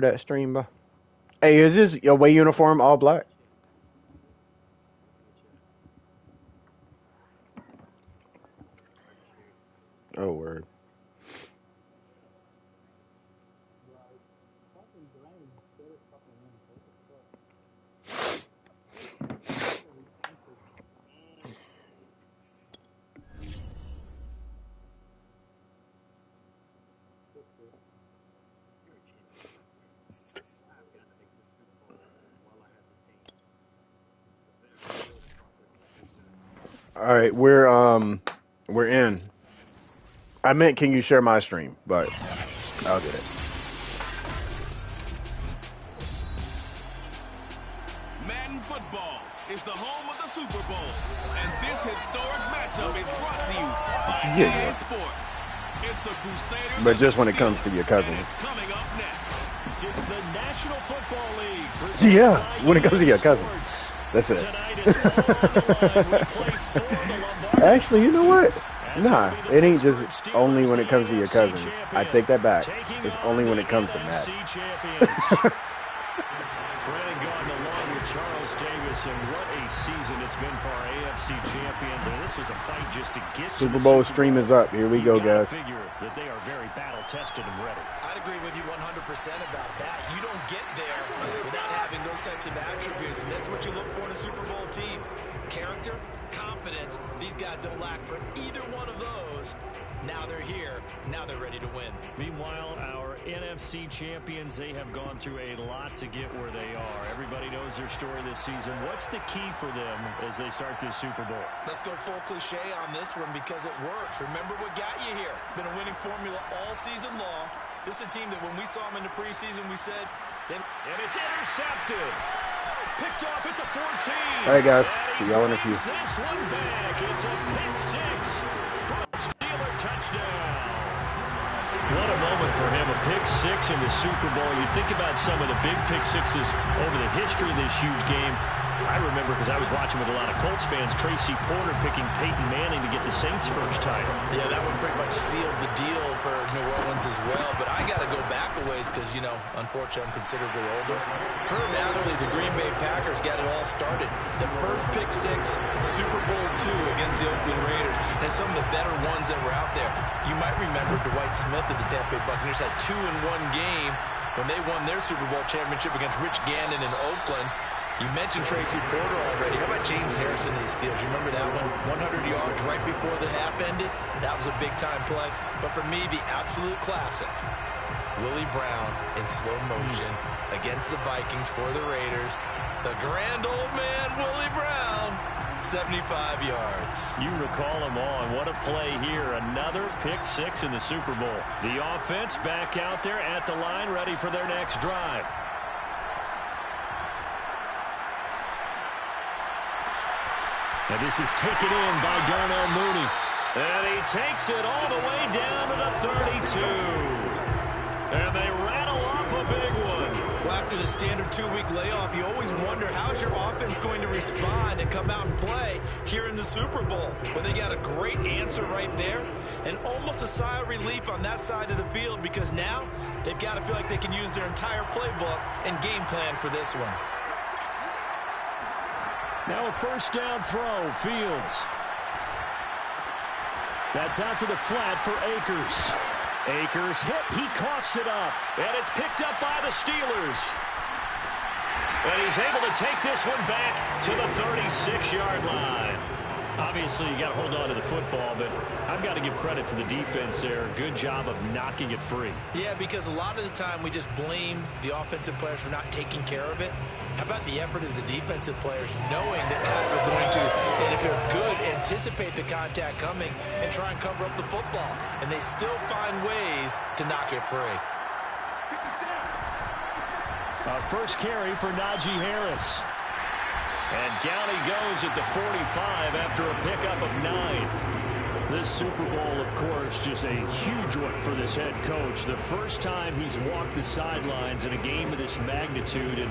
that stream, bro. Hey, is this your away uniform all black? Oh, word. All right, we're in. I meant, can you share my stream? But I'll get it. Madden football is the home of the Super Bowl, and this historic matchup is brought to you by EA Sports. It's the Crusaders, but just when it comes to your cousin. It's coming up next. It's the National Football League. Yeah, when it comes to your cousin. That's it. Actually, you know what? Nah, it ain't just only when it comes to your cousin. I take that back. It's only when it comes to Matt. Charles Davis, and what a season it's been for our AFC champions. And this was a fight just to get Super Bowl stream is up. Here we go, guys. Figure that they are very battle tested and ready. I'd agree with you 100% about that. You don't get there without having those types of attributes, and that's what you look for in a Super Bowl team. Character, confidence. These guys don't lack for either one of those. Now they're here. Now they're ready to win. Meanwhile, our NFC champions, they have gone through a lot to get where they are. Everybody knows their story this season. What's the key for them as they start this Super Bowl? Let's go full cliche on this one because it works. Remember what got you here. Been a winning formula all season long. This is a team that when we saw them in the preseason, we said... And it's intercepted. Picked off at the 14. All right, guys. See y'all in a few. This one back. It's a pick six. Steeler touchdown. What a moment for him, a pick six in the Super Bowl. You think about some of the big pick sixes over the history of this huge game. I remember, because I was watching with a lot of Colts fans, Tracy Porter picking Peyton Manning to get the Saints' first title. Yeah, that one pretty much sealed the deal for New Orleans as well. But I got to go back a ways because, you know, unfortunately I'm considerably older. Herb Adderley, the Green Bay Packers, got it all started. The first pick six, Super Bowl II against the Oakland Raiders, and some of the better ones that were out there. You might remember Dwight Smith of the Tampa Bay Buccaneers had 2 in one game when they won their Super Bowl championship against Rich Gannon in Oakland. You mentioned Tracy Porter already. How about James Harrison of the Steelers? You remember that one? 100 yards right before the half ended? That was a big-time play. But for me, the absolute classic, Willie Brown in slow motion against the Vikings for the Raiders. The grand old man, Willie Brown, 75 yards. You recall them all, and what a play here. Another pick six in the Super Bowl. The offense back out there at the line, ready for their next drive. And this is taken in by Darnell Mooney. And he takes it all the way down to the 32. And they rattle off a big one. Well, after the standard 2-week layoff, you always wonder how's your offense going to respond and come out and play here in the Super Bowl. Well, they got a great answer right there and almost a sigh of relief on that side of the field because now they've got to feel like they can use their entire playbook and game plan for this one. Now a first down throw, Fields. That's out to the flat for Akers. Akers hit, he coughs it up, and it's picked up by the Steelers. And he's able to take this one back to the 36-yard line. Obviously, you got to hold on to the football, but I've got to give credit to the defense there. Good job of knocking it free. Yeah, because a lot of the time we just blame the offensive players for not taking care of it. How about the effort of the defensive players knowing that guys are going to, and if they're good, anticipate the contact coming and try and cover up the football. And they still find ways to knock it free. First carry for Najee Harris. And down he goes at the 45 after a pickup of 9. This Super Bowl, of course, just a huge one for this head coach. The first time he's walked the sidelines in a game of this magnitude, and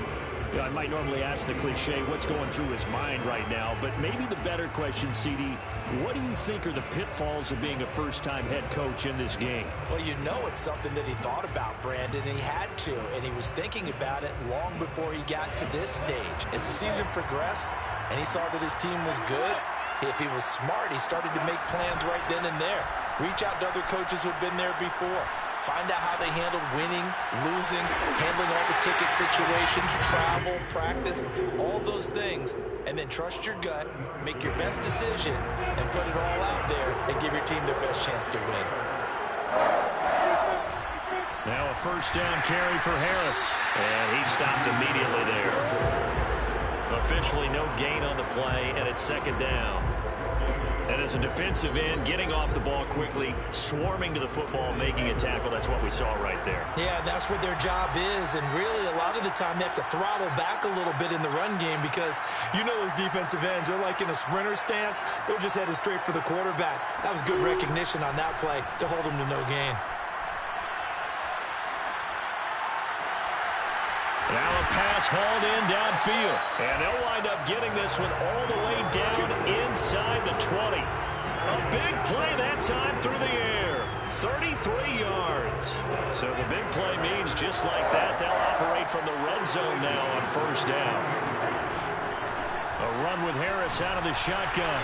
You know, I might normally ask the cliche, what's going through his mind right now, but maybe the better question, CD, what do you think are the pitfalls of being a first-time head coach in this game? Well, you know it's something that he thought about, Brandon, and he had to, and he was thinking about it long before he got to this stage. As the season progressed and he saw that his team was good, if he was smart, he started to make plans right then and there. Reach out to other coaches who've been there before. Find out how they handled winning, losing, handling all the ticket situations, travel, practice, all those things. And then trust your gut, make your best decision, and put it all out there and give your team their best chance to win. Now a first down carry for Harris. And he stopped immediately there. Officially no gain on the play, and it's second down. And as a defensive end, getting off the ball quickly, swarming to the football, making a tackle, that's what we saw right there. Yeah, that's what their job is, and really a lot of the time they have to throttle back a little bit in the run game because you know those defensive ends, they're like in a sprinter stance. They're just headed straight for the quarterback. That was good recognition on that play to hold them to no gain. Now a pass hauled in downfield. And they'll wind up getting this one all the way down inside the 20. A big play that time through the air. 33 yards. So the big play means just like that, they'll operate from the red zone now on first down. A run with Harris out of the shotgun.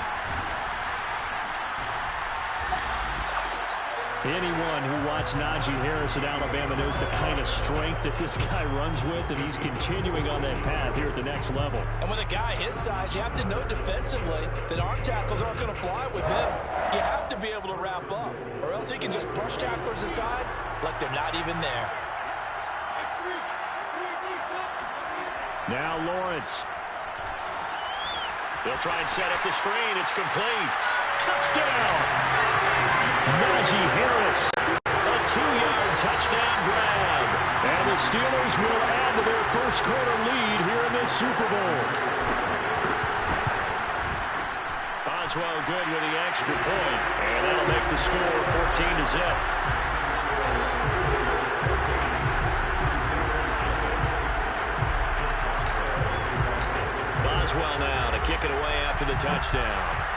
Anyone who watched Najee Harris at Alabama knows the kind of strength that this guy runs with, and he's continuing on that path here at the next level. And with a guy his size, you have to know defensively that arm tackles aren't going to fly with him. You have to be able to wrap up, or else he can just brush tacklers aside like they're not even there. Now Lawrence. They'll try and set up the screen. It's complete. Touchdown! Najee Harris, a 2-yard touchdown grab. And the Steelers will add to their first quarter lead here in this Super Bowl. Boswell good with the extra point, and that'll make the score 14-0. Boswell now to kick it away after the touchdown.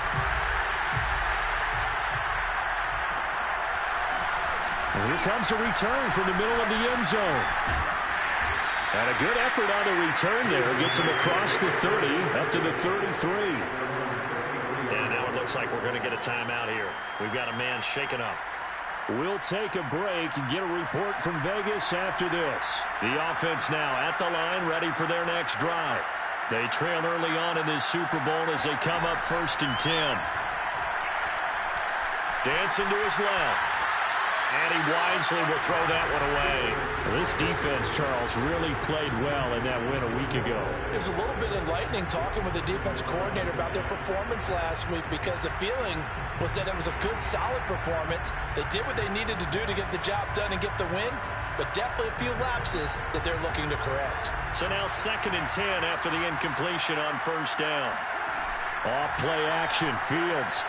And here comes a return from the middle of the end zone. And a good effort on the return there. Gets him across the 30, up to the 33. And now it looks like we're going to get a timeout here. We've got a man shaken up. We'll take a break and get a report from Vegas after this. The offense now at the line, ready for their next drive. They trail early on in this Super Bowl as they come up 1st and 10. Dancing to his left. And he wisely will throw that one away. This defense, Charles, really played well in that win a week ago. It was a little bit enlightening talking with the defense coordinator about their performance last week because the feeling was that it was a good, solid performance. They did what they needed to do to get the job done and get the win, but definitely a few lapses that they're looking to correct. So now 2nd and 10 after the incompletion on first down. Off play action, Fields.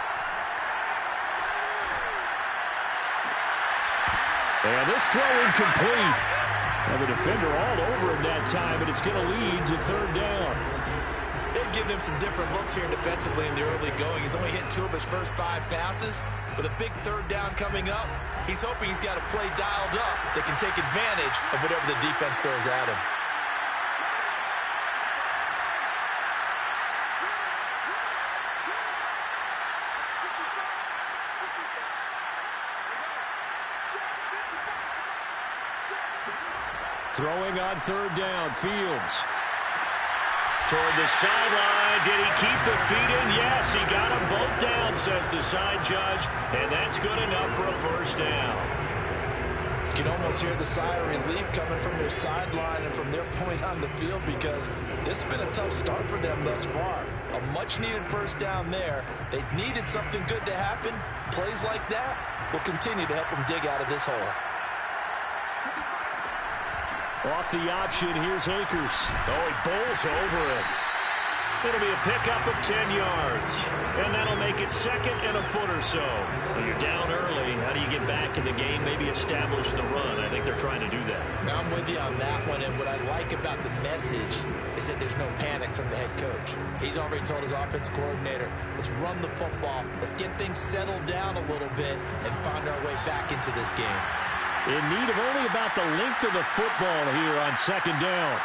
And this throw incomplete. And the defender all over him that time, and it's going to lead to 3rd down. They've given him some different looks here defensively in the early going. He's only hit 2 of his first 5 passes. With a big 3rd down coming up, he's hoping he's got a play dialed up that can take advantage of whatever the defense throws at him. Throwing on 3rd down, Fields. Toward the sideline. Did he keep the feet in? Yes, he got them both down, says the side judge. And that's good enough for a 1st down. You can almost hear the sigh of relief coming from their sideline and from their point on the field because this has been a tough start for them thus far. A much-needed 1st down there. They needed something good to happen. Plays like that will continue to help them dig out of this hole. Off the option, here's Akers. Oh, he bowls over it. It'll be a pickup of 10 yards. And that'll make it 2nd and a foot or so. When you're down early, how do you get back in the game, maybe establish the run? I think they're trying to do that. I'm with you on that one, and what I like about the message is that there's no panic from the head coach. He's already told his offensive coordinator, let's run the football, let's get things settled down a little bit, and find our way back into this game. In need of only about the length of the football here on 2nd down.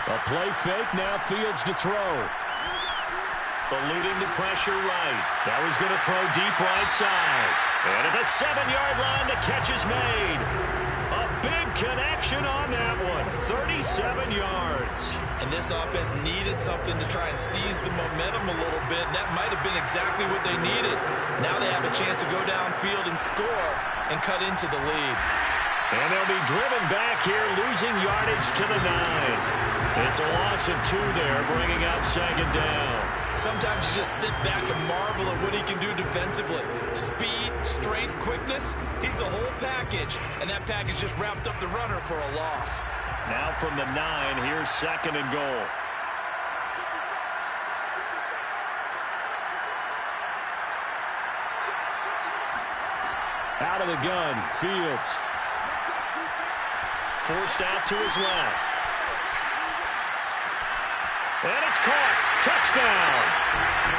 A play fake, now Fields to throw. Eluding the pressure right. That was going to throw deep right side. And at the 7-yard line, the catch is made. A big connection on that one. 37 yards. And this offense needed something to try and seize the momentum a little bit. And that might have been exactly what they needed. Now they have a chance to go downfield and score and cut into the lead. And they'll be driven back here, losing yardage to the 9. It's a loss of 2 there, bringing up 2nd down. Sometimes you just sit back and marvel at what he can do defensively. Speed, strength, quickness, he's the whole package. And that package just wrapped up the runner for a loss. Now from the 9, here's 2nd and goal. Out of the gun, Fields. Forced out to his left. And it's caught. Touchdown.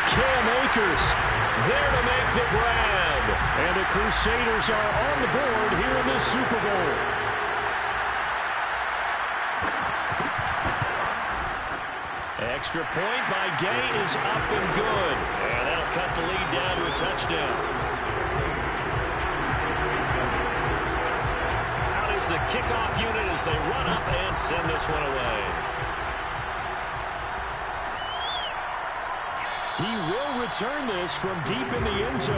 Cam Akers there to make the grab. And the Crusaders are on the board here in the Super Bowl. Extra point by Gay is up and good. And that'll cut the lead down to a touchdown. Out is the kickoff unit as they run up and send this one away. He will return this from deep in the end zone.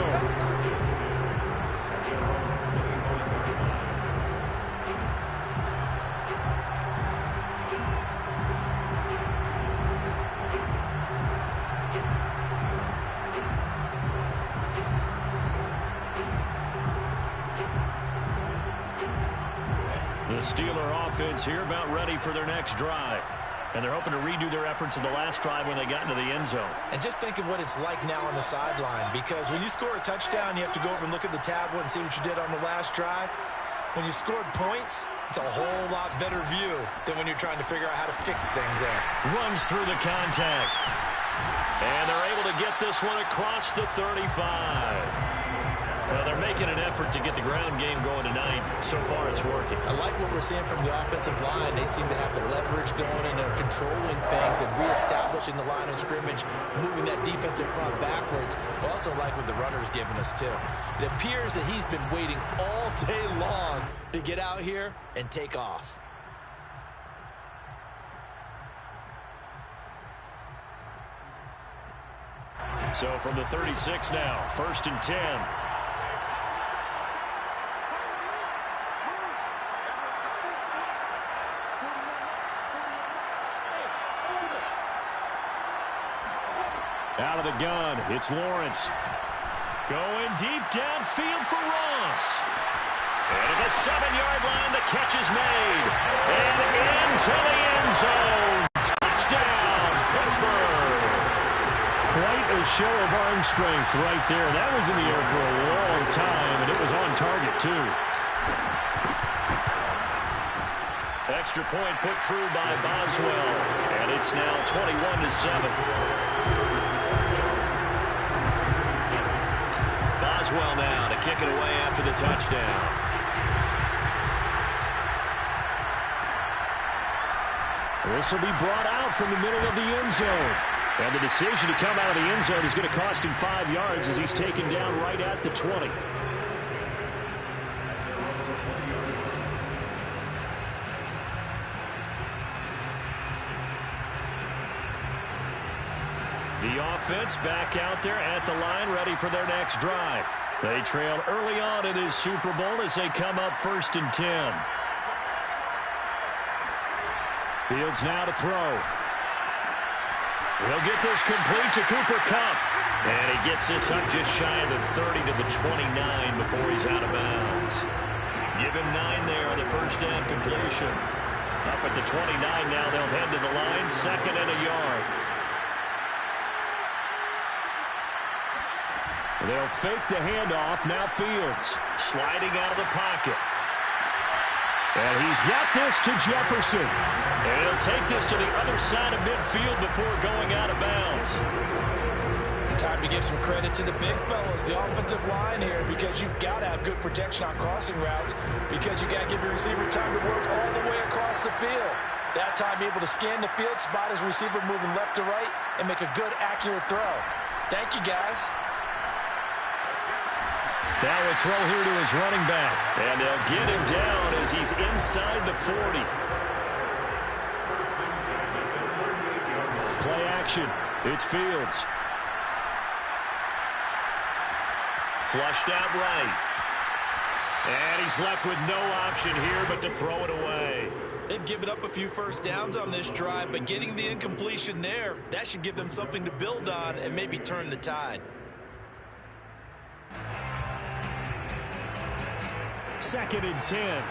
The Steeler offense here about ready for their next drive. And they're hoping to redo their efforts in the last drive when they got into the end zone. And just think of what it's like now on the sideline, because when you score a touchdown, you have to go over and look at the tablet and see what you did on the last drive. When you scored points, it's a whole lot better view than when you're trying to figure out how to fix things there. Runs through the contact. And they're able to get this one across the 35. Well, they're making an effort to get the ground game going tonight. So far, it's working. I like what we're seeing from the offensive line. They seem to have the leverage going, and they're controlling things and reestablishing the line of scrimmage, moving that defensive front backwards. But also like what the runner's giving us, too. It appears that he's been waiting all day long to get out here and take off. So from the 36 now, 1st and 10. Out of the gun, it's Lawrence. Going deep downfield for Ross. And at the 7-yard line, the catch is made. And into the end zone. Touchdown, Pittsburgh. Quite a show of arm strength right there. That was in the air for a long time, and it was on target, too. Extra point put through by Boswell. And it's now 21-7. Boswell now to kick it away after the touchdown. This will be brought out from the middle of the end zone. And the decision to come out of the end zone is going to cost him 5 yards as he's taken down right at the 20. The offense back out there at the line, ready for their next drive. They trailed early on in this Super Bowl as they come up 1st and 10. Fields now to throw. He'll get this complete to Cooper Kupp. And he gets this up just shy of the 30 to the 29 before he's out of bounds. Give him 9 there on the first down completion. Up at the 29 now, they'll head to the line, 2nd and a yard. They'll fake the handoff. Now Fields sliding out of the pocket. And he's got this to Jefferson. And he'll take this to the other side of midfield before going out of bounds. Time to give some credit to the big fellas, the offensive line here, because you've got to have good protection on crossing routes, because you got to give your receiver time to work all the way across the field. That time, able to scan the field, spot his receiver moving left to right, and make a good, accurate throw. Thank you, guys. Now a throw here to his running back. And they'll get him down as he's inside the 40. Play action. It's Fields. Flushed out right. And he's left with no option here but to throw it away. They've given up a few first downs on this drive, but getting the incompletion there, that should give them something to build on and maybe turn the tide. 2nd and 10.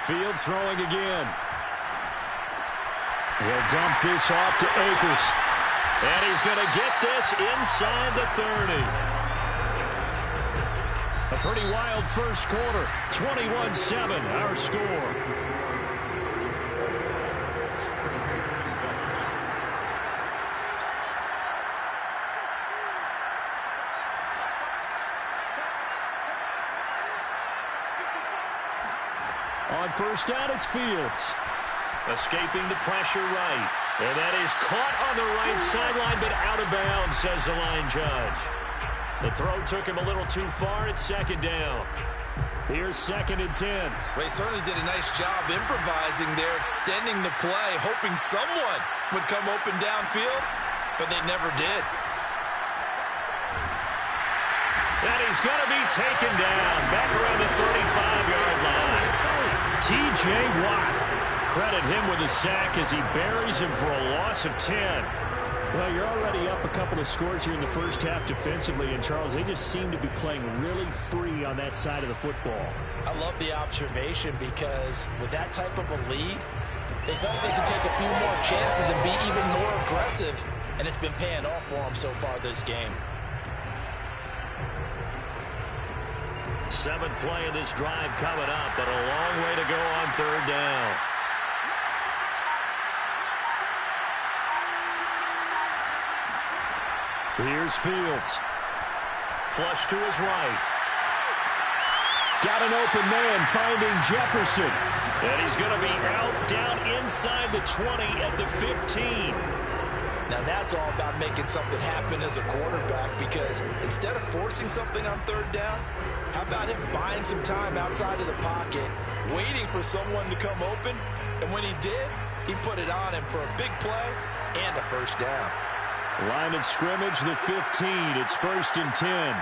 Fields throwing again. He'll dump this off to Akers. And he's going to get this inside the 30. A pretty wild first quarter. 21-7, our score. On first down, it's Fields. Escaping the pressure right. And that is caught on the right sideline, but out of bounds, says the line judge. The throw took him a little too far. It's 2nd down. Here's 2nd and 10. Well, he certainly did a nice job improvising there, extending the play, hoping someone would come open downfield, but they never did. And he's going to be taken down back around the 35-yard line. T.J. Watt. Credit him with a sack as he buries him for a loss of 10. Well, you're already up a couple of scores here in the first half defensively, and Charles, they just seem to be playing really free on that side of the football. I love the observation because with that type of a lead, they felt like they could take a few more chances and be even more aggressive, and it's been paying off for them so far this game. 7th play of this drive coming up, but a long way to go on 3rd down. Here's Fields. Flush to his right. Got an open man finding Jefferson. And he's going to be out down inside the 20 at the 15. Now that's all about making something happen as a quarterback, because instead of forcing something on 3rd down, how about him buying some time outside of the pocket, waiting for someone to come open, and when he did, he put it on him for a big play and a first down. Line of scrimmage, the 15. It's 1st and 10.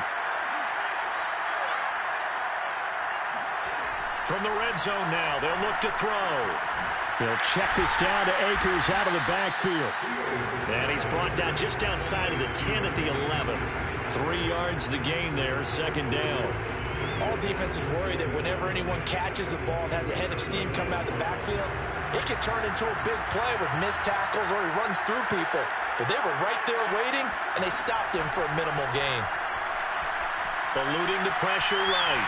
From the red zone now, they'll look to throw. They'll check this down to Akers out of the backfield. And he's brought down just outside of the 10 at the 11. 3 yards the gain there, 2nd down. All defenses worry that whenever anyone catches the ball and has a head of steam come out of the backfield, it can turn into a big play with missed tackles or he runs through people. But they were right there waiting, and they stopped him for a minimal gain. Eluding the pressure right.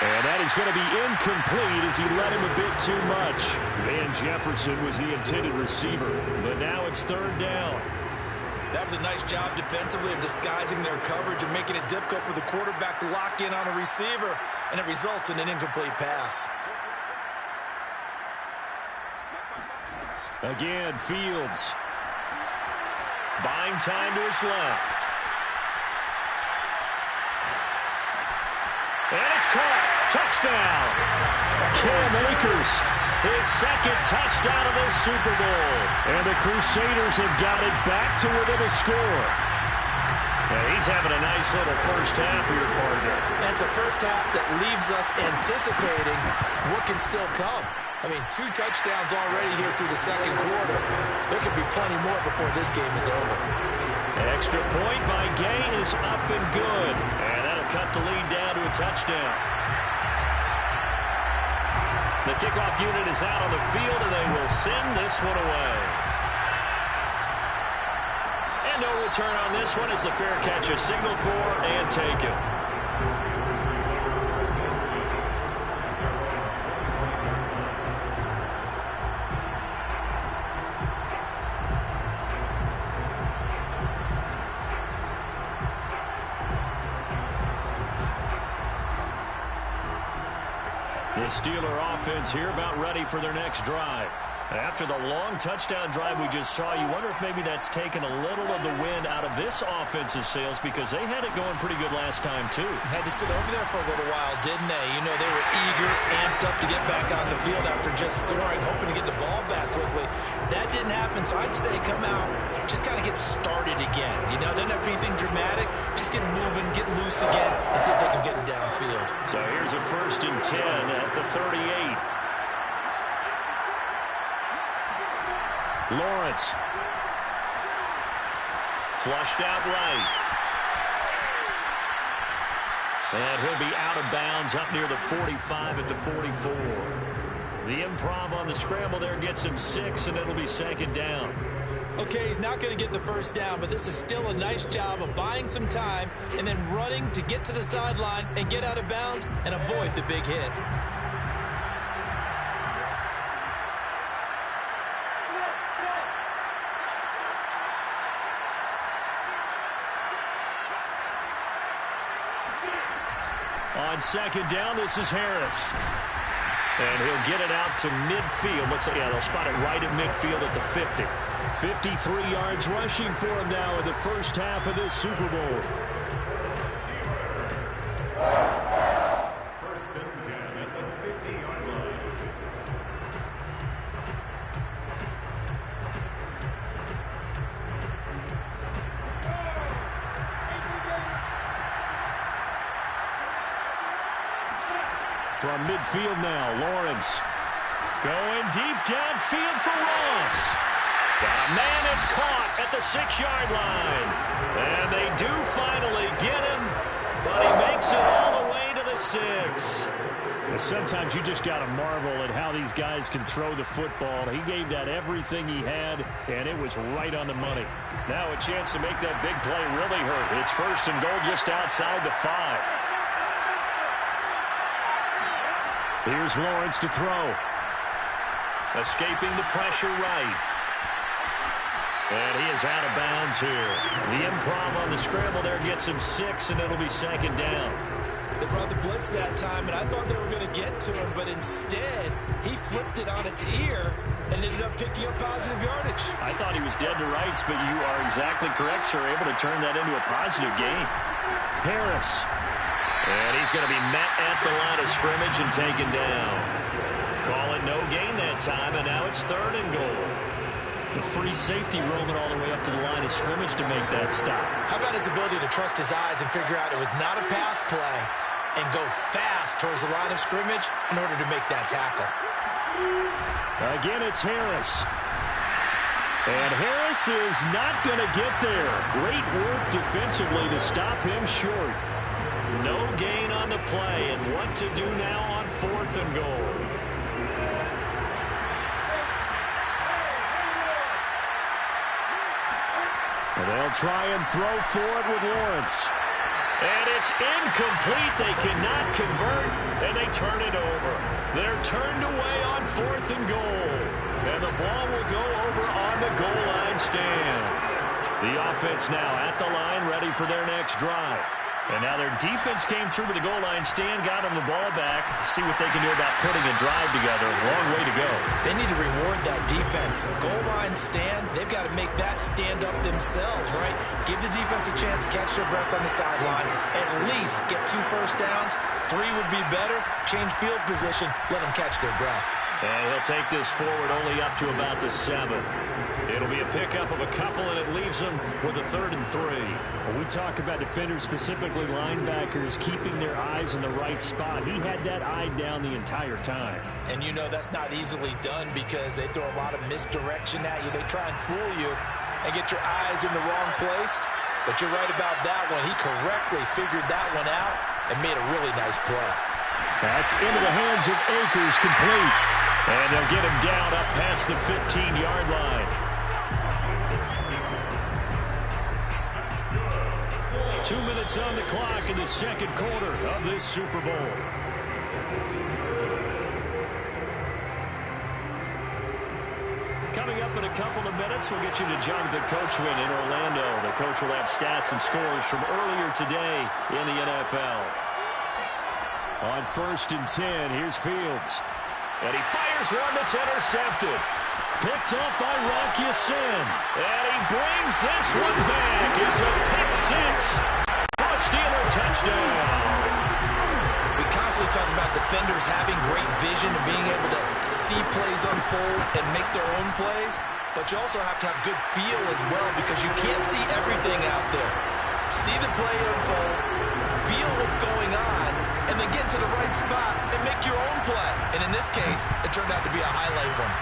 And that is going to be incomplete as he led him a bit too much. Van Jefferson was the intended receiver, but now it's 3rd down. That was a nice job defensively of disguising their coverage and making it difficult for the quarterback to lock in on a receiver, and it results in an incomplete pass. Again, Fields. Buying time to his left. And it's caught. Touchdown. Cam Akers, his 2nd touchdown of the Super Bowl. And the Crusaders have got it back to within a score. And he's having a nice little first half for your partner. That's a first half that leaves us anticipating what can still come. I mean, 2 touchdowns already here through the 2nd quarter. There could be plenty more before this game is over. extra point by Gay is up and good. And that'll cut the lead down to a touchdown. The kickoff unit is out on the field, and they will send this one away. And no return on this one as the fair catch is signaled for and taken. The Steeler offense here about ready for their next drive. After the long touchdown drive we just saw, you wonder if maybe that's taken a little of the wind out of this offense's sails because they had it going pretty good last time, too. Had to sit over there for a little while, didn't they? You know, they were eager, amped up to get back on the field after just scoring, hoping to get the ball back quickly. That didn't happen, so I'd say come out, just kind of get started again. You know, doesn't have to be anything dramatic. Just get moving, get loose again, and see if they can get it downfield. So here's a 1st and 10 at the 38. Lawrence. Flushed out right. And he'll be out of bounds up near the 45 at the 44. The improv on the scramble there gets him 6, and it'll be 2nd down. Okay, he's not going to get the 1st down, but this is still a nice job of buying some time and then running to get to the sideline and get out of bounds and avoid the big hit. On 2nd down, this is Harris. And he'll get it out to midfield. Looks like, yeah, they'll spot it right at midfield at the 50. 53 yards rushing for him now in the first half of this Super Bowl. 1st and 10 at the 50-yard line. From midfield now, Lawrence going deep downfield for Ross. Got a man that's caught at the 6-yard line. And they do finally get him, but he makes it all the way to the 6. Sometimes you just got to marvel at how these guys can throw the football. He gave that everything he had, and it was right on the money. Now a chance to make that big play really hurt. It's 1st and goal just outside the 5. Here's Lawrence to throw. Escaping the pressure right. And he is out of bounds here. The improv on the scramble there gets him 6, and it'll be 2nd down. They brought the blitz that time, and I thought they were going to get to him, but instead, he flipped it on its ear and ended up picking up positive yardage. I thought he was dead to rights, but you are exactly correct, sir. Able to turn that into a positive gain. Harris. And he's going to be met at the line of scrimmage and taken down. Call it no gain that time, and now it's 3rd and goal. The free safety roaming all the way up to the line of scrimmage to make that stop. How about his ability to trust his eyes and figure out it was not a pass play and go fast towards the line of scrimmage in order to make that tackle? Again, it's Harris. And Harris is not going to get there. Great work defensively to stop him short. No gain on the play, and what to do now on 4th and goal. And they'll try and throw for it with Lawrence. And it's incomplete. They cannot convert, and they turn it over. They're turned away on 4th and goal. And the ball will go over on the goal line stand. The offense now at the line, ready for their next drive. And now their defense came through to the goal line stand, got them the ball back. See what they can do about putting a drive together. Long way to go. They need to reward that defense. A goal line stand, they've got to make that stand up themselves, right? Give the defense a chance to catch their breath on the sidelines. At least get 2 first downs. 3 would be better. Change field position. Let them catch their breath. And he'll take this forward only up to about the 7. It'll be a pickup of a couple, and it leaves them with a 3rd and 3. When we talk about defenders, specifically linebackers, keeping their eyes in the right spot, he had that eye down the entire time. And you know that's not easily done because they throw a lot of misdirection at you. They try and fool you and get your eyes in the wrong place. But you're right about that one. He correctly figured that one out and made a really nice play. That's into the hands of Akers, complete. And they'll get him down up past the 15-yard line. 2 minutes on the clock in the second quarter of this Super Bowl. Coming up in a couple of minutes, we'll get you to Jonathan Coachman in Orlando. The coach will have stats and scores from earlier today in the NFL. On 1st and 10, here's Fields. And he fires one that's intercepted. Picked up by Rocky Sin. And he brings this one back. It's a pick six for a Steeler touchdown. We constantly talk about defenders having great vision and being able to see plays unfold and make their own plays. But you also have to have good feel as well because you can't see everything out there. See the play unfold, feel what's going on, and then get to the right spot and make your own play. And in this case, it turned out to be a highlight one.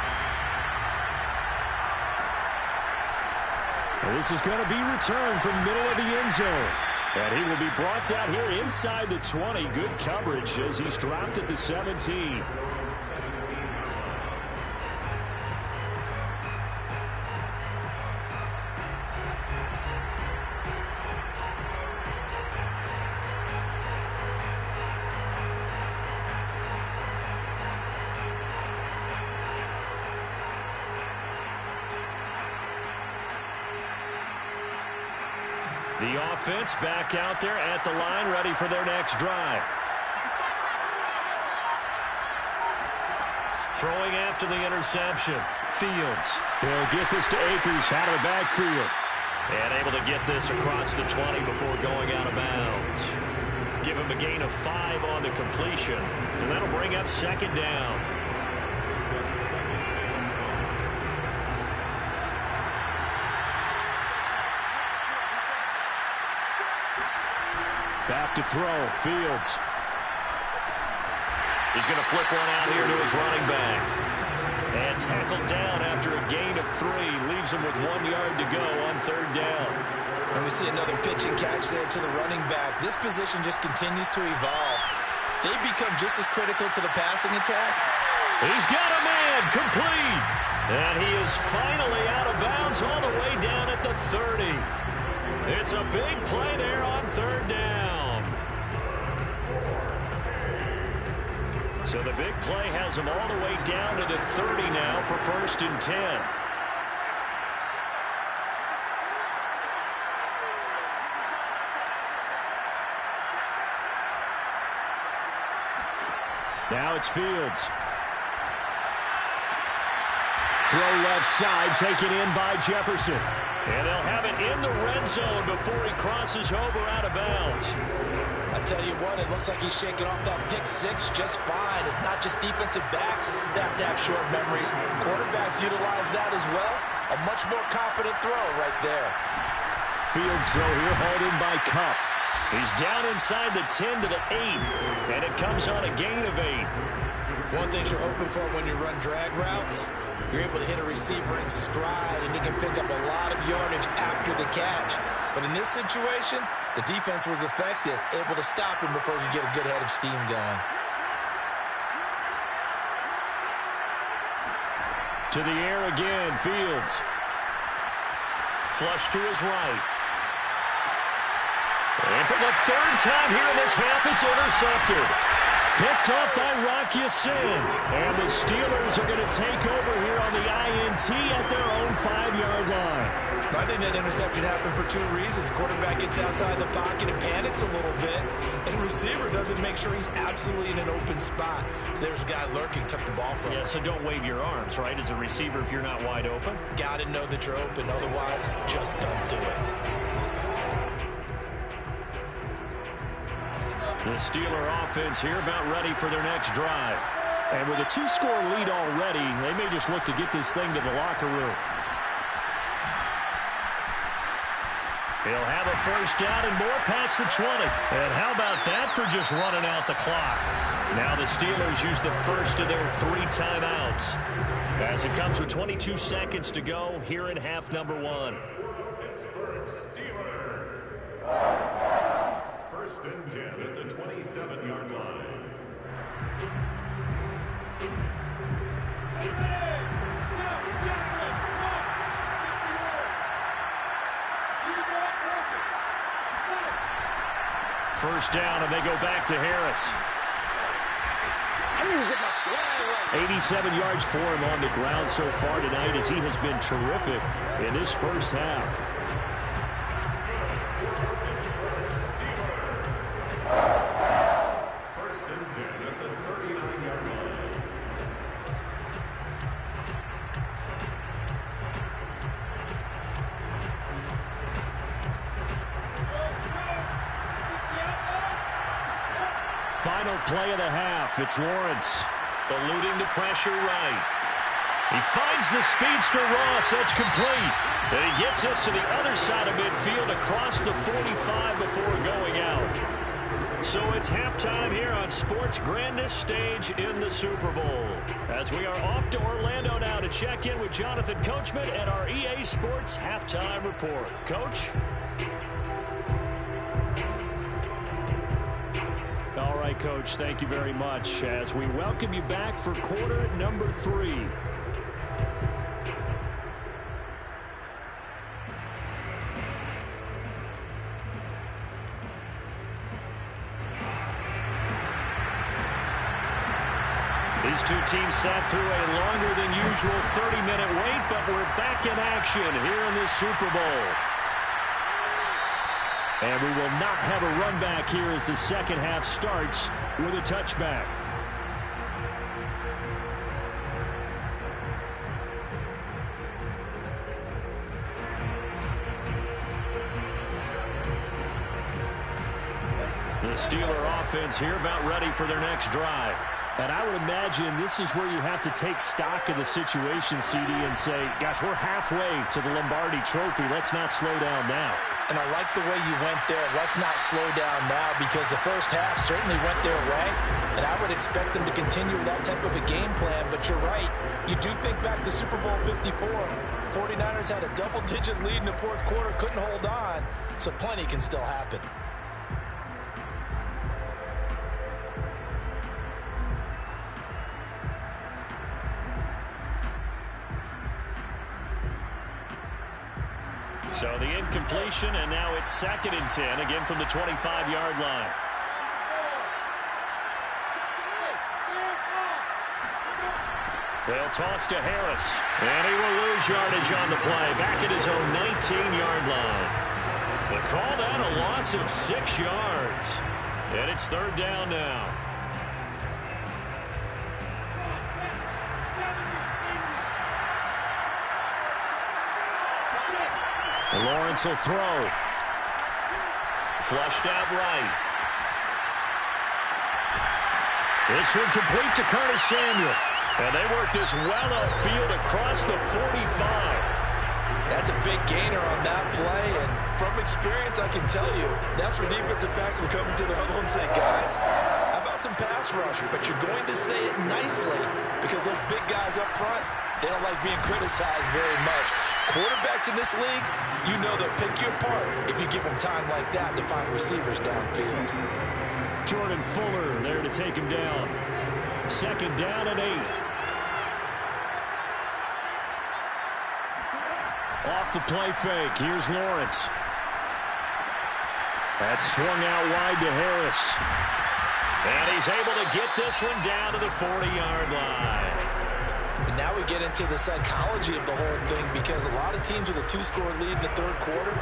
Well, this is going to be returned from middle of the end zone. And he will be brought down here inside the 20. Good coverage as he's dropped at the 17. The offense back out there at the line, ready for their next drive. Throwing after the interception. Fields. He'll get this to Akers out of the backfield. And able to get this across the 20 before going out of bounds. Give him a gain of 5 on the completion. And that'll bring up 2nd down. Back to throw. Fields. He's going to flip one out here to his running back. And tackled down after a gain of 3. Leaves him with 1 yard to go on 3rd down. And we see another pitch and catch there to the running back. This position just continues to evolve. They become just as critical to the passing attack. He's got a man. Complete. And he is finally out of bounds all the way down at the 30. It's a big play there on 3rd down. So the big play has him all the way down to the 30 now for 1st and 10. Now it's Fields. Throw left side, taken in by Jefferson. And they'll have it in the red zone before he crosses over out of bounds. I tell you what, it looks like he's shaking off that pick six just fine. It's not just defensive backs that have to have short memories. Quarterbacks utilize that as well. A much more confident throw right there. Fields throw here, hauled in by Cup. He's down inside the 10 to the 8, and it comes on a gain of 8. One thing you're hoping for when you run drag routes, you're able to hit a receiver in stride, and he can pick up a lot of yardage after the catch. But in this situation, the defense was effective, able to stop him before he could get a good head of steam going. To the air again, Fields. Flush to his right. And for the 3rd time here in this half, it's intercepted. Picked up by Rocky Sin. And the Steelers are going to take over here on the INT at their own 5-yard line. I think that interception happened for 2 reasons. Quarterback gets outside the pocket and panics a little bit. And receiver doesn't make sure he's absolutely in an open spot. So there's a guy lurking, took the ball from him. Yeah, so don't wave your arms, right, as a receiver if you're not wide open. Got to know that you're open. Otherwise, just don't do it. The Steeler offense here about ready for their next drive. And with a 2-score lead already, they may just look to get this thing to the locker room. He'll have a 1st down and more past the 20. And how about that for just running out the clock? Now the Steelers use the first of their 3 timeouts. As it comes with 22 seconds to go here in half number 1. Pittsburgh Steelers. First and 10 at the 27-yard line. First down, and they go back to Harris. 87 yards for him on the ground so far tonight, as he has been terrific in this first half. First and 10 at the 39-yard line. Final play of the half. It's Lawrence. Eluding the pressure right. He finds the speedster Ross. That's complete. And he gets us to the other side of midfield across the 45 before going out. So it's halftime here on sports' grandest stage in the Super Bowl. As we are off to Orlando now to check in with Jonathan Coachman and our EA Sports Halftime Report. Coach? All right, Coach, thank you very much as we welcome you back for quarter number 3. These two teams sat through a longer than usual 30-minute wait, but we're back in action here in this Super Bowl. And we will not have a run back here as the second half starts with a touchback. The Steeler offense here about ready for their next drive. And I would imagine this is where you have to take stock of the situation, CD, and say, gosh, we're halfway to the Lombardi Trophy. Let's not slow down now. And I like the way you went there. Let's not slow down now, because the first half certainly went their way. And I would expect them to continue with that type of a game plan. But you're right. You do think back to Super Bowl 54. 49ers had a double-digit lead in the fourth quarter, couldn't hold on. So plenty can still happen. So the incompletion, and now it's 2nd and 10, again from the 25-yard line. They'll toss to Harris, and he will lose yardage on the play, back at his own 19-yard line. The call down, a loss of 6 yards, and it's 3rd down now. Lawrence will throw. Flushed out right. This one complete to Curtis Samuel. And they work this well upfield across the 45. That's a big gainer on that play, and from experience, I can tell you, that's where defensive backs will come into the huddle and say, guys, how about some pass rush? But you're going to say it nicely, because those big guys up front, they don't like being criticized very much. Quarterbacks in this league, you know they'll pick you apart if you give them time like that to find receivers downfield. Jordan Fuller there to take him down. 2nd down and 8. Off the play fake. Here's Lawrence. That's swung out wide to Harris. And he's able to get this one down to the 40-yard line. And now we get into the psychology of the whole thing, because a lot of teams with a 2-score lead in the third quarter,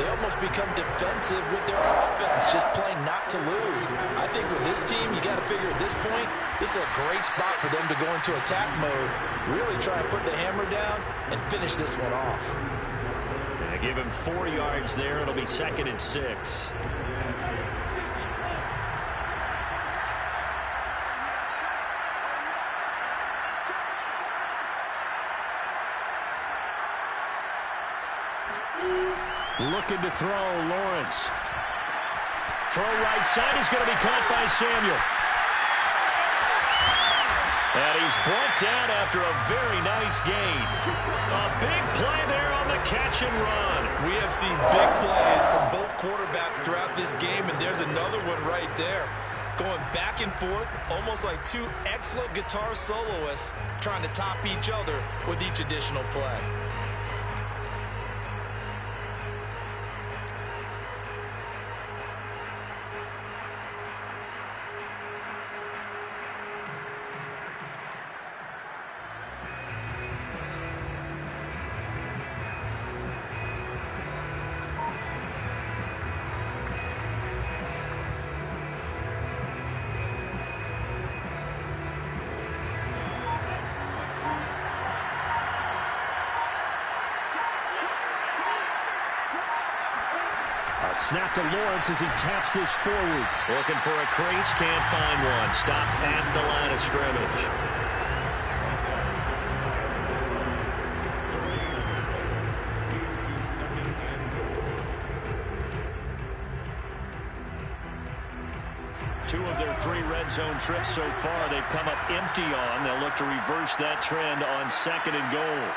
they almost become defensive with their offense, just playing not to lose. I think with this team, you got to figure at this point, this is a great spot for them to go into attack mode, really try and put the hammer down and finish this one off. Yeah, give him 4 yards there. It'll be 2nd and 6. Looking to throw, Lawrence. Throw right side is going to be caught by Samuel. And he's brought down after a very nice gain. A big play there on the catch and run. We have seen big plays from both quarterbacks throughout this game, and there's another one right there. Going back and forth, almost like two excellent guitar soloists trying to top each other with each additional play. Snap to Lawrence as he taps this forward. Looking for a crease, can't find one. Stopped at the line of scrimmage. Two of their 3 red zone trips so far, they've come up empty on. They'll look to reverse that trend on 2nd and goal.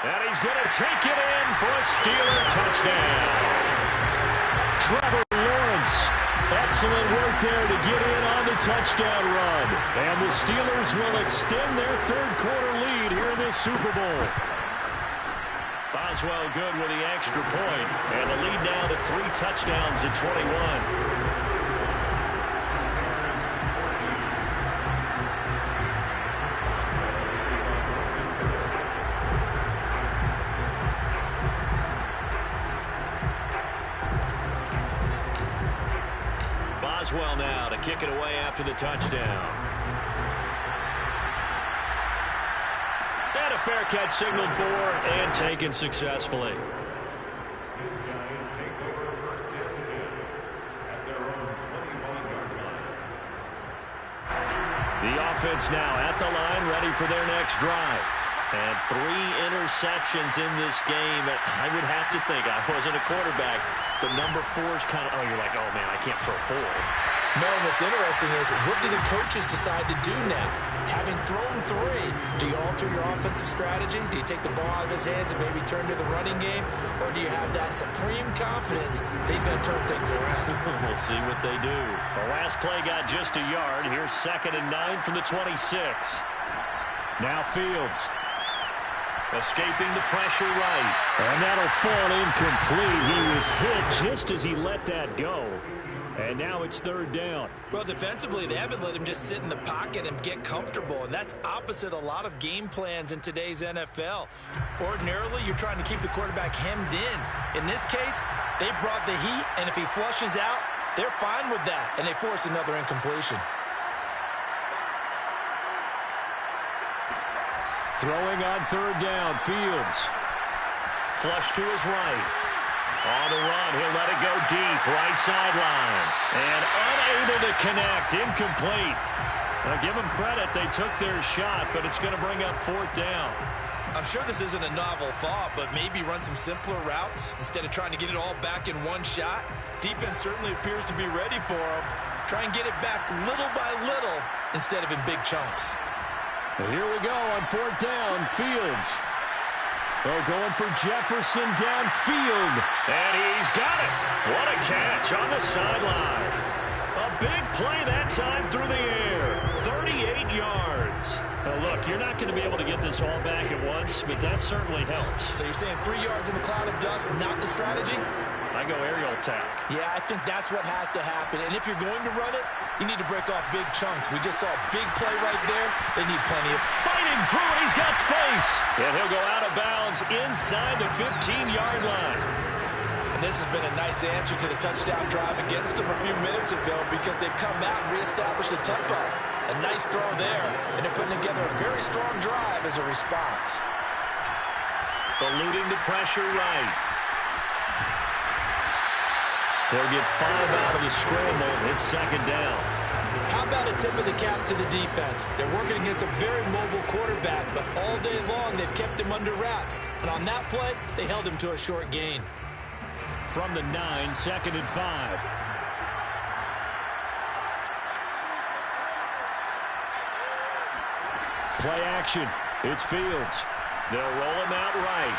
And he's going to take it in for a Steeler touchdown. Trevor Lawrence, excellent work there to get in on the touchdown run. And the Steelers will extend their 3rd quarter lead here in this Super Bowl. Boswell good with the extra point. And the lead now to 3 touchdowns at 21. Boswell now to kick it away after the touchdown. And a fair catch signaled for and taken successfully. These guys take over 1st and 10 at their own 25-yard line. The offense now at the line, ready for their next drive. And 3 interceptions in this game. I would have to think, I wasn't a quarterback, but number 4 is kind of, oh, you're like, oh, man, I can't throw 4. No, what's interesting is, what do the coaches decide to do now? Having thrown 3, do you alter your offensive strategy? Do you take the ball out of his hands and maybe turn to the running game? Or do you have that supreme confidence that he's going to turn things around? We'll see what they do. The last play got just a yard. Here's 2nd and 9 from the 26. Now Fields. Escaping the pressure right. And that'll fall incomplete. He was hit just as he let that go. And now it's 3rd down. Well, defensively, they haven't let him just sit in the pocket and get comfortable, and that's opposite a lot of game plans in today's NFL. Ordinarily, you're trying to keep the quarterback hemmed in. In this case, they brought the heat, and if he flushes out, they're fine with that, and they force another incompletion. Throwing on 3rd down, Fields. Flush to his right. On the run, he'll let it go deep, right sideline. And unable to connect, incomplete. Now give them credit, they took their shot, but it's going to bring up 4th down. I'm sure this isn't a novel thought, but maybe run some simpler routes instead of trying to get it all back in one shot. Defense certainly appears to be ready for him. Try and get it back little by little instead of in big chunks. Well, here we go on 4th down, Fields. Oh, going for Jefferson downfield. And he's got it. What a catch on the sideline. A big play that time through the air. 38 yards. Now, look, you're not going to be able to get this all back at once, but that certainly helps. So you're saying 3 yards in the cloud of dust, not the strategy? I go aerial attack. Yeah, I think that's what has to happen. And if you're going to run it, you need to break off big chunks. We just saw a big play right there. They need plenty of... Fighting through it, he's got space. And he'll go out of bounds inside the 15-yard line. And this has been a nice answer to the touchdown drive against them a few minutes ago because they've come out and reestablished the tempo. A nice throw there, and they're putting together a very strong drive as a response. Eluding the pressure right. They'll get 5 out of the scramble. It's 2nd down. How about a tip of the cap to the defense? They're working against a very mobile quarterback, but all day long they've kept him under wraps. And on that play, they held him to a short gain. From the 9, 2nd and 5. Play action. It's Fields. They'll roll him out right.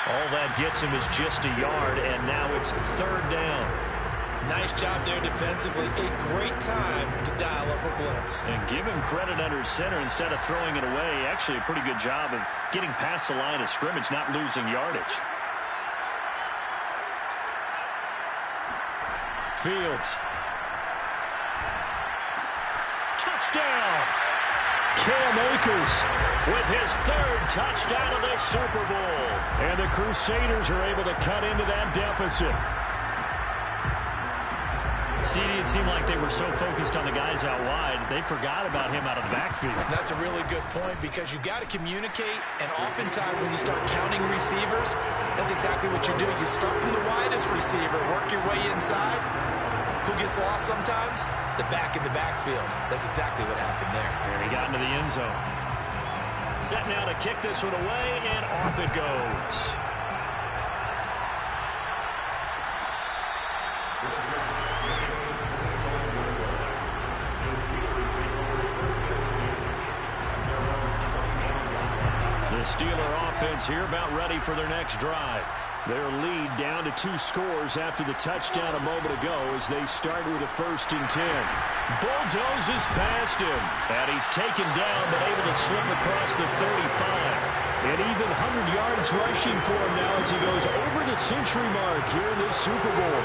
All that gets him is just a yard, and now it's 3rd down. Nice job there defensively. A great time to dial up a blitz. And give him credit under center instead of throwing it away. Actually, a pretty good job of getting past the line of scrimmage, not losing yardage. Fields. Touchdown! Cam Akers with his 3rd touchdown of the Super Bowl. And the Crusaders are able to cut into that deficit. CD, it seemed like they were so focused on the guys out wide, they forgot about him out of the backfield. That's a really good point because you got to communicate, and oftentimes when you start counting receivers, that's exactly what you do. You start from the widest receiver, work your way inside. Who gets lost sometimes? The back in the backfield. That's exactly what happened there. And he got into the end zone. Set now to kick this one away, and off it goes. The Steeler offense here about ready for their next drive. Their lead down to 2 scores after the touchdown a moment ago as they start with a 1st and 10. Bulldozes past him, and he's taken down but able to slip across the 35. And even 100 yards rushing for him now as he goes over the century mark here in this Super Bowl.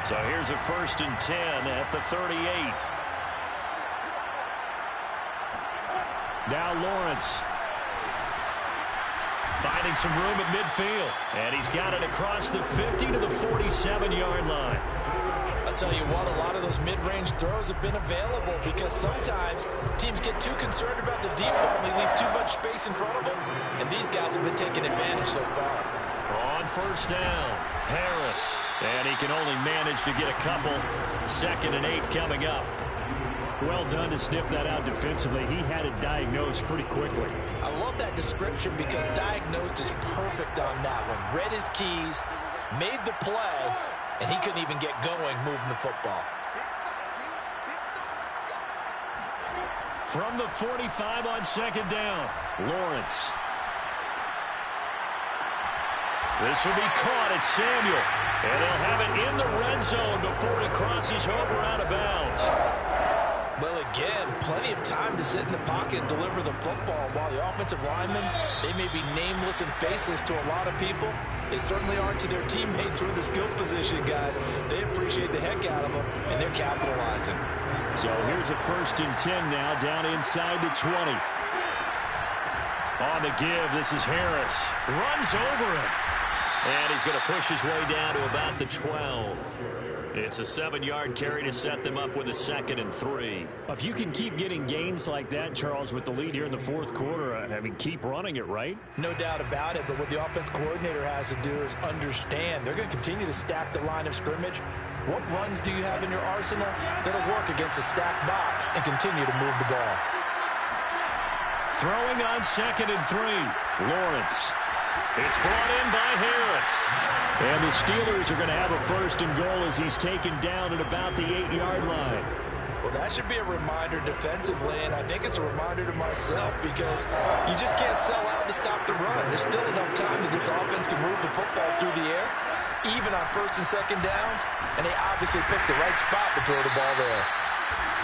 So here's a 1st and 10 at the 38. Now Lawrence finding some room at midfield. And he's got it across the 50 to the 47-yard line. I'll tell you what, a lot of those mid-range throws have been available because sometimes teams get too concerned about the deep ball and they leave too much space in front of them. And these guys have been taking advantage so far. On 1st down, Harris. And he can only manage to get a couple. 2nd and 8 coming up. Well done to sniff that out defensively. He had it diagnosed pretty quickly. I love that description because diagnosed is perfect on that one. Read his keys, made the play, and he couldn't even get going moving the football. From the 45 on 2nd down, Lawrence. This will be caught at Samuel. And he'll have it in the red zone before he crosses over out of bounds. Well, again, plenty of time to sit in the pocket and deliver the football. While the offensive linemen, they may be nameless and faceless to a lot of people, they certainly aren't to their teammates with the skill position guys. They appreciate the heck out of them, and they're capitalizing. So here's a 1st and 10 now, down inside the 20. On the give, this is Harris. Runs over him. And he's going to push his way down to about the 12. It's a 7-yard carry to set them up with a 2nd and 3. If you can keep getting gains like that, Charles, with the lead here in the 4th quarter, I mean, keep running it, right? No doubt about it, but what the offense coordinator has to do is understand. They're going to continue to stack the line of scrimmage. What runs do you have in your arsenal that'll work against a stacked box and continue to move the ball? Throwing on 2nd and 3, Lawrence. It's brought in by Harris. And the Steelers are going to have a 1st and goal as he's taken down at about the 8-yard line. Well, that should be a reminder defensively, and I think it's a reminder to myself because you just can't sell out to stop the run. There's still enough time that this offense can move the football through the air, even on 1st and 2nd downs, and they obviously picked the right spot to throw the ball there.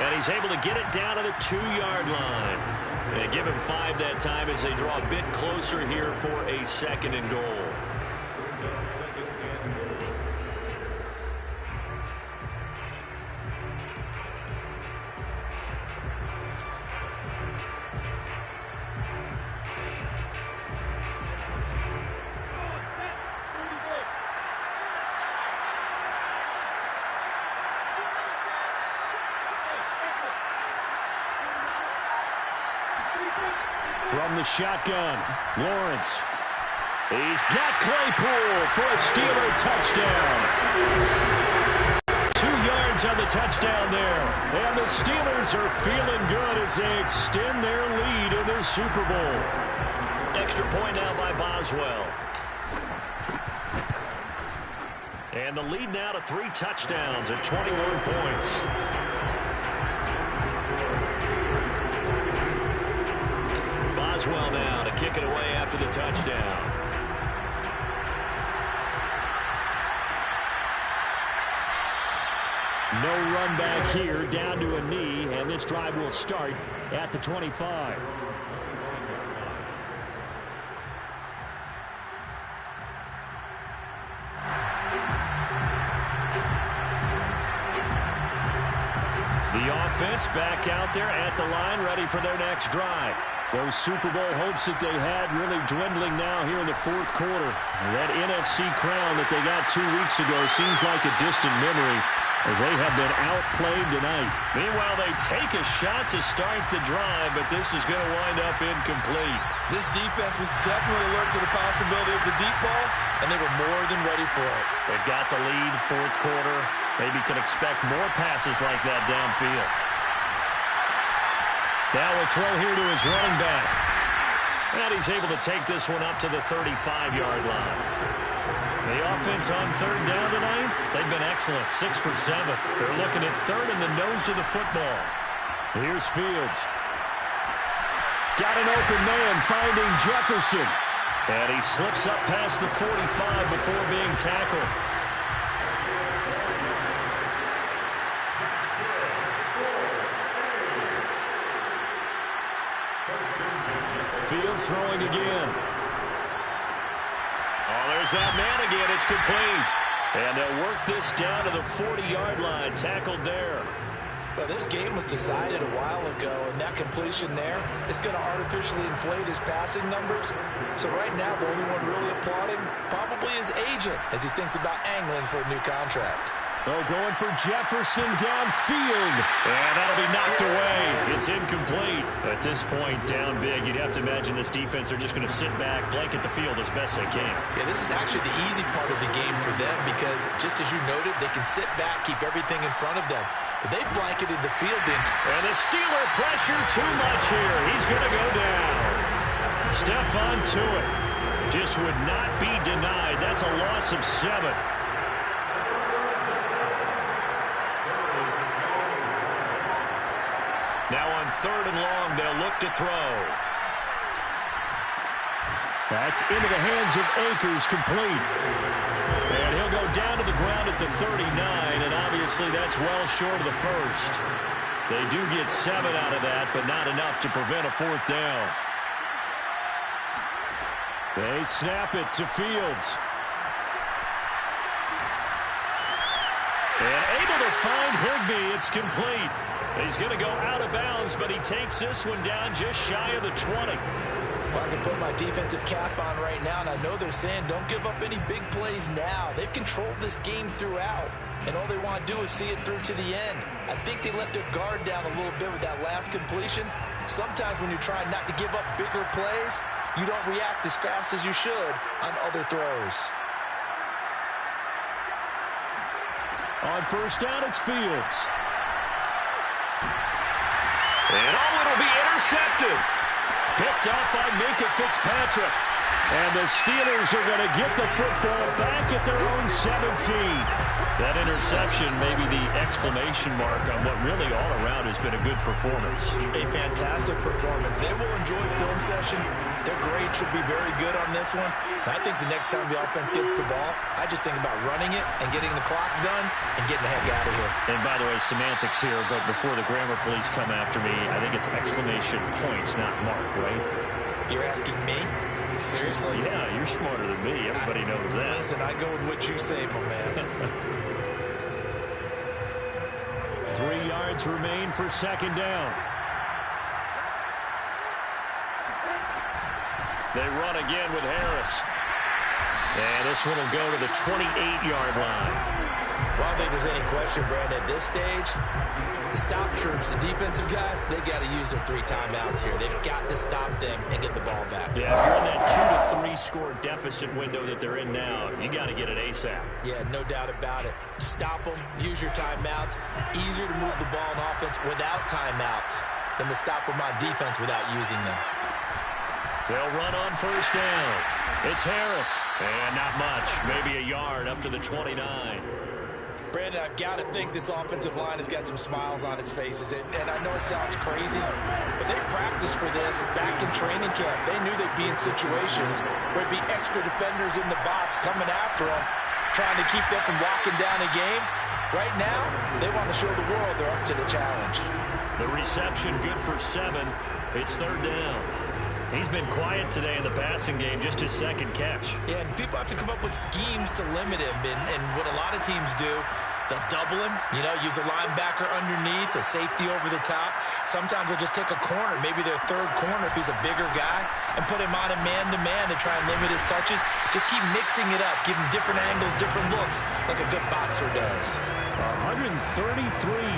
And he's able to get it down to the 2-yard line. And give him 5 that time as they draw a bit closer here for a 2nd and goal. From the shotgun, Lawrence. He's got Claypool for a Steeler touchdown. 2 yards on the touchdown there. And the Steelers are feeling good as they extend their lead in this Super Bowl. Extra point now by Boswell. And the lead now to 3 touchdowns at 21 points. Boswell now to kick it away after the touchdown. No run back here, down to a knee, and this drive will start at the 25. The offense back out there at the line, ready for their next drive. Those Super Bowl hopes that they had really dwindling now here in the fourth quarter. That NFC crown that they got 2 weeks ago seems like a distant memory, as they have been outplayed tonight. Meanwhile, they take a shot to start the drive, but this is going to wind up incomplete. This defense was definitely alert to the possibility of the deep ball, and they were more than ready for it. They've got the lead, fourth quarter. Maybe can expect more passes like that downfield. Now we'll throw here to his running back. And he's able to take this one up to the 35-yard line. The offense on third down tonight, they've been excellent, 6 for 7. They're looking at third in the nose of the football. Here's Fields. Got an open man finding Jefferson. And he slips up past the 45 before being tackled. Fields throwing again. Oh, there's that man again. It's complete. And they'll work this down to the 40-yard line. Tackled there. Well, this game was decided a while ago, and that completion there is going to artificially inflate his passing numbers. So right now, the only one really applauding probably his agent as he thinks about angling for a new contract. Oh, going for Jefferson downfield. And that'll be knocked away. It's incomplete. At this point, down big, you'd have to imagine this defense are just going to sit back, blanket the field as best they can. Yeah, this is actually the easy part of the game for them because, just as you noted, they can sit back, keep everything in front of them. But they blanketed the field in. And the Steeler pressure too much here. He's going to go down. Stephon Tuitt just would not be denied. That's a loss of 7. Now on third and long, they'll look to throw. That's into the hands of Akers, complete. And he'll go down to the ground at the 39, and obviously that's well short of the first. They do get 7 out of that, but not enough to prevent a fourth down. They snap it to Fields. And able to find Higbee. It's complete. He's going to go out of bounds, but he takes this one down just shy of the 20. Well, I can put my defensive cap on right now, and I know they're saying don't give up any big plays now. They've controlled this game throughout, and all they want to do is see it through to the end. I think they let their guard down a little bit with that last completion. Sometimes when you're trying not to give up bigger plays, you don't react as fast as you should on other throws. On first down, it's Fields. And it'll be intercepted. Picked off by Minkah Fitzpatrick. And the Steelers are going to get the football back at their own 17. That interception may be the exclamation mark on what really all around has been a good performance. A fantastic performance. They will enjoy film session. Their grade should be very good on this one. And I think the next time the offense gets the ball, I just think about running it and getting the clock done and getting the heck out of here. And by the way, semantics here, but before the grammar police come after me, I think it's exclamation points, not mark, right? You're asking me? Seriously? Yeah, you're smarter than me. Everybody knows that. Listen, I go with what you say, my man. 3 yards remain for second down. They run again with Harris. And this one will go to the 28-yard line. Well, I don't think there's any question, Brandon, at this stage, the stop troops, the defensive guys, they got to use their 3 timeouts here. They've got to stop them and get the ball back. Yeah, if you're in that 2 to 3 score deficit window that they're in now, you got to get it ASAP. Yeah, no doubt about it. Stop them, use your timeouts. Easier to move the ball on offense without timeouts than to stop them on defense without using them. They'll run on first down. It's Harris. And not much. Maybe a yard up to the 29. Brandon, I've got to think this offensive line has got some smiles on its faces. And I know it sounds crazy, but they practiced for this back in training camp. They knew they'd be in situations where there'd be extra defenders in the box coming after them, trying to keep them from locking down a game. Right now, they want to show the world they're up to the challenge. The reception good for 7. It's third down. He's been quiet today in the passing game, just his second catch. Yeah, and people have to come up with schemes to limit him. And what a lot of teams do, they'll double him, use a linebacker underneath, a safety over the top. Sometimes they'll just take a corner, maybe their third corner if he's a bigger guy, and put him on a man-to-man to try and limit his touches. Just keep mixing it up, give him different angles, different looks, like a good boxer does. 133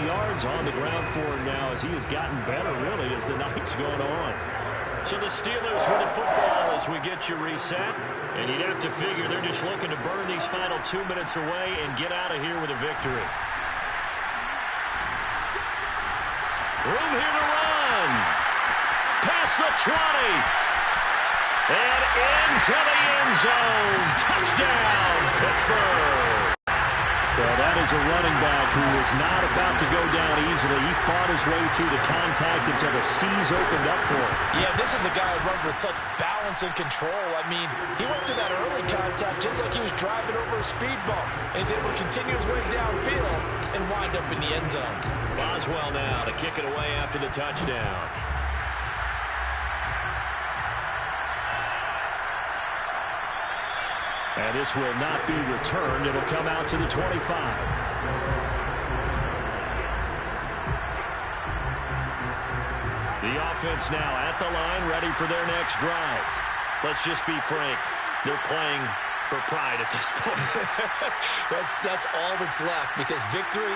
yards on the ground for him now as he has gotten better, really, as the night's going on. So the Steelers with the football as we get you reset. And you'd have to figure they're just looking to burn these final 2 minutes away and get out of here with a victory. Room here to run. Past the 20. And into the end zone. Touchdown, Pittsburgh. Well, that is a running back who is not about to go down easily. He fought his way through the contact until the seas opened up for him. Yeah, this is a guy who runs with such balance and control. I mean, he went through that early contact just like he was driving over a speed bump. And he's able to continue his way downfield and wind up in the end zone. Boswell now to kick it away after the touchdown. And this will not be returned. It'll come out to the 25. The offense now at the line, ready for their next drive. Let's just be frank. They're playing for pride at this point. That's all that's left, because victory,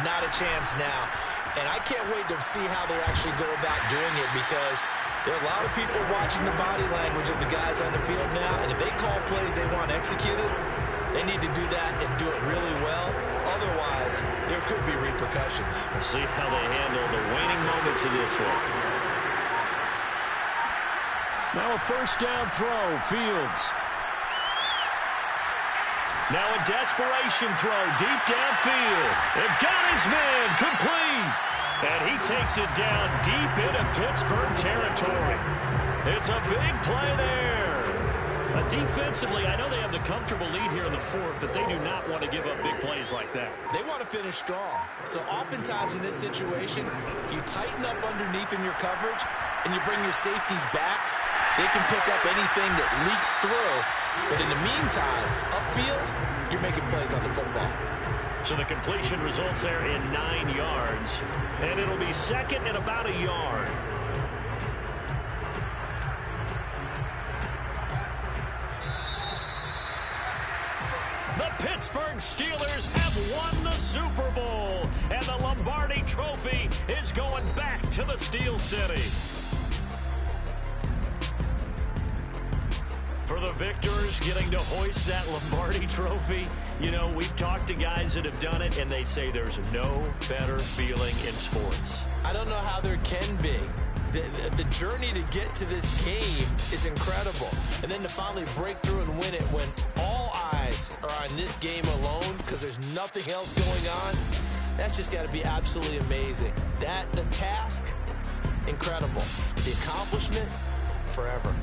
not a chance now. And I can't wait to see how they actually go about doing it, because there are a lot of people watching the body language of the guys on the field now, and if they call plays they want executed, they need to do that and do it really well. Otherwise, there could be repercussions. We'll see how they handle the waning moments of this one. Now a first down throw, Fields. Now a desperation throw deep downfield. And got his man complete. And he takes it down deep into Pittsburgh territory. It's a big play there. Defensively, I know they have the comfortable lead here in the fourth, but they do not want to give up big plays like that. They want to finish strong. So oftentimes in this situation, you tighten up underneath in your coverage, and you bring your safeties back. They can pick up anything that leaks through. But in the meantime, upfield, you're making plays on the football. So the completion results there in 9 yards. And it'll be second and about a yard. The Pittsburgh Steelers have won the Super Bowl. And the Lombardi Trophy is going back to the Steel City. For the victors getting to hoist that Lombardi Trophy, you know, we've talked to guys that have done it, and they say there's no better feeling in sports. I don't know how there can be. The journey to get to this game is incredible. And then to finally break through and win it when all eyes are on this game alone because there's nothing else going on, that's just got to be absolutely amazing. The task, incredible. The accomplishment, forever.